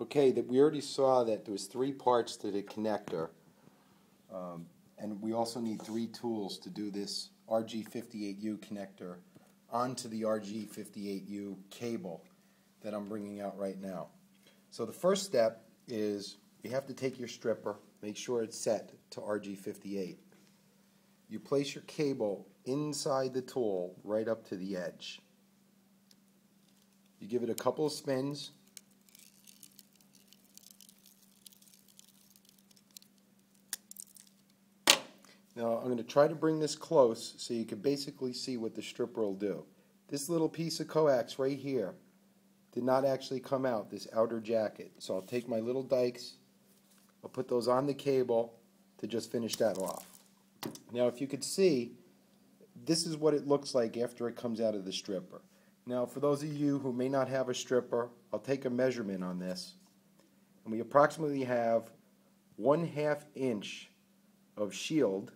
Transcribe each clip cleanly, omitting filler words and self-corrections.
Okay, that we already saw that there was 3 parts to the connector, and we also need 3 tools to do this rg58u connector onto the rg58u cable that I'm bringing out right now. So the first step is you have to take your stripper, make sure it's set to rg58. You place your cable inside the tool right up to the edge. You give it a couple of spins. Now I'm going to try to bring this close so you can basically see what the stripper will do. This little piece of coax right here did not actually come out, this outer jacket. So I'll take my little dikes, I'll put those on the cable to just finish that off. Now if you could see, this is what it looks like after it comes out of the stripper. Now for those of you who may not have a stripper, I'll take a measurement on this. And we approximately have 1/2 inch of shield,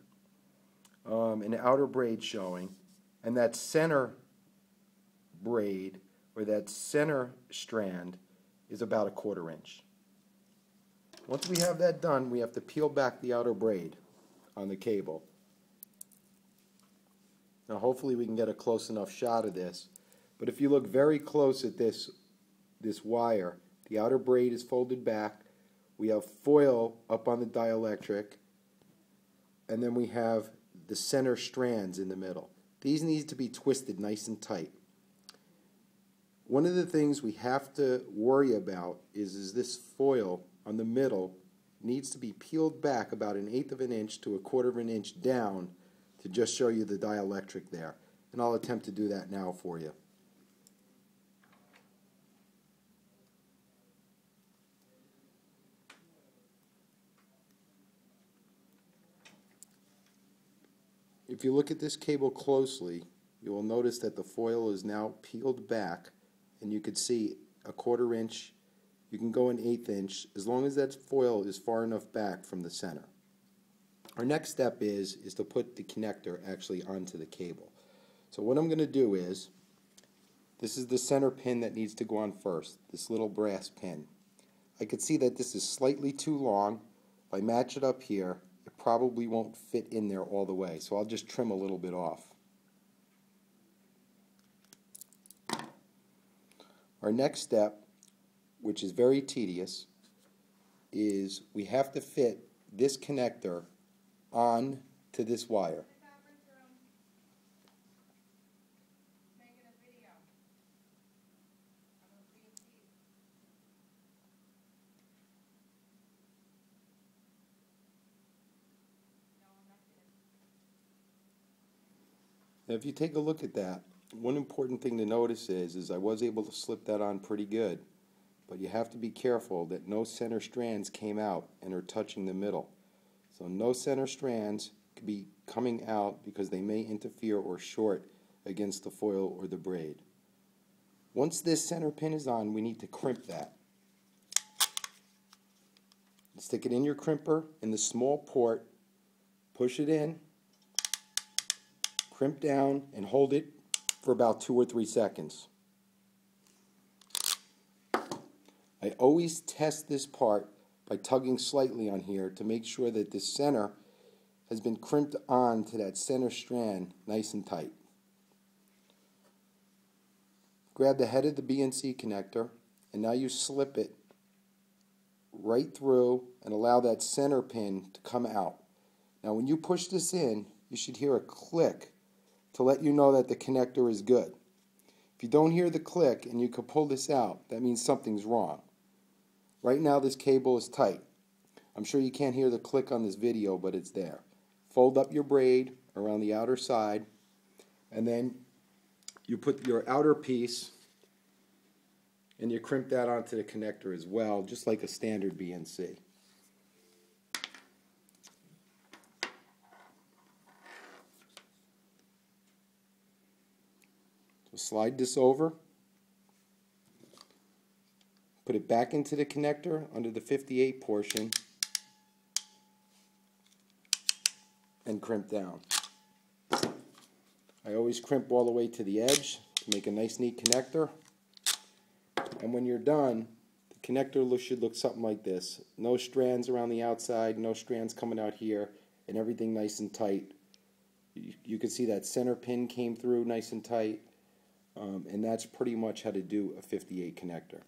an outer braid showing, and that center braid, or that center strand, is about 1/4 inch. Once we have that done, we have to peel back the outer braid on the cable. Now hopefully we can get a close enough shot of this, but if you look very close at this wire, the outer braid is folded back, we have foil up on the dielectric, and then we have the center strands in the middle. These need to be twisted nice and tight. One of the things we have to worry about is this foil on the middle needs to be peeled back about 1/8 of an inch to 1/4 of an inch down to just show you the dielectric there. And I'll attempt to do that now for you. If you look at this cable closely, you will notice that the foil is now peeled back, and you can see 1/4 inch. You can go 1/8 inch as long as that foil is far enough back from the center. Our next step is to put the connector actually onto the cable. So what I'm going to do is, this is the center pin that needs to go on first, this little brass pin. I can see that this is slightly too long. If I match it up here, it probably won't fit in there all the way, so I'll just trim a little bit off. Our next step, which is very tedious, is we have to fit this connector on to this wire. Now if you take a look at that, one important thing to notice is I was able to slip that on pretty good, but you have to be careful that no center strands came out and are touching the middle. So no center strands could be coming out because they may interfere or short against the foil or the braid. Once this center pin is on, we need to crimp that. Stick it in your crimper in the small port, push it in, crimp down, and hold it for about 2 or 3 seconds. I always test this part by tugging slightly on here to make sure that the center has been crimped on to that center strand nice and tight. Grab the head of the BNC connector, and now you slip it right through and allow that center pin to come out. Now when you push this in, you should hear a click to let you know that the connector is good. If you don't hear the click and you can pull this out, that means something's wrong. Right now this cable is tight. I'm sure you can't hear the click on this video, but it's there. Fold up your braid around the outer side, and then you put your outer piece and you crimp that onto the connector as well, just like a standard BNC. So slide this over, put it back into the connector under the 58 portion, and crimp down. I always crimp all the way to the edge to make a nice neat connector. And when you're done, the connector should look something like this. No strands around the outside, no strands coming out here, and everything nice and tight. You can see that center pin came through nice and tight, and that's pretty much how to do a 58 connector.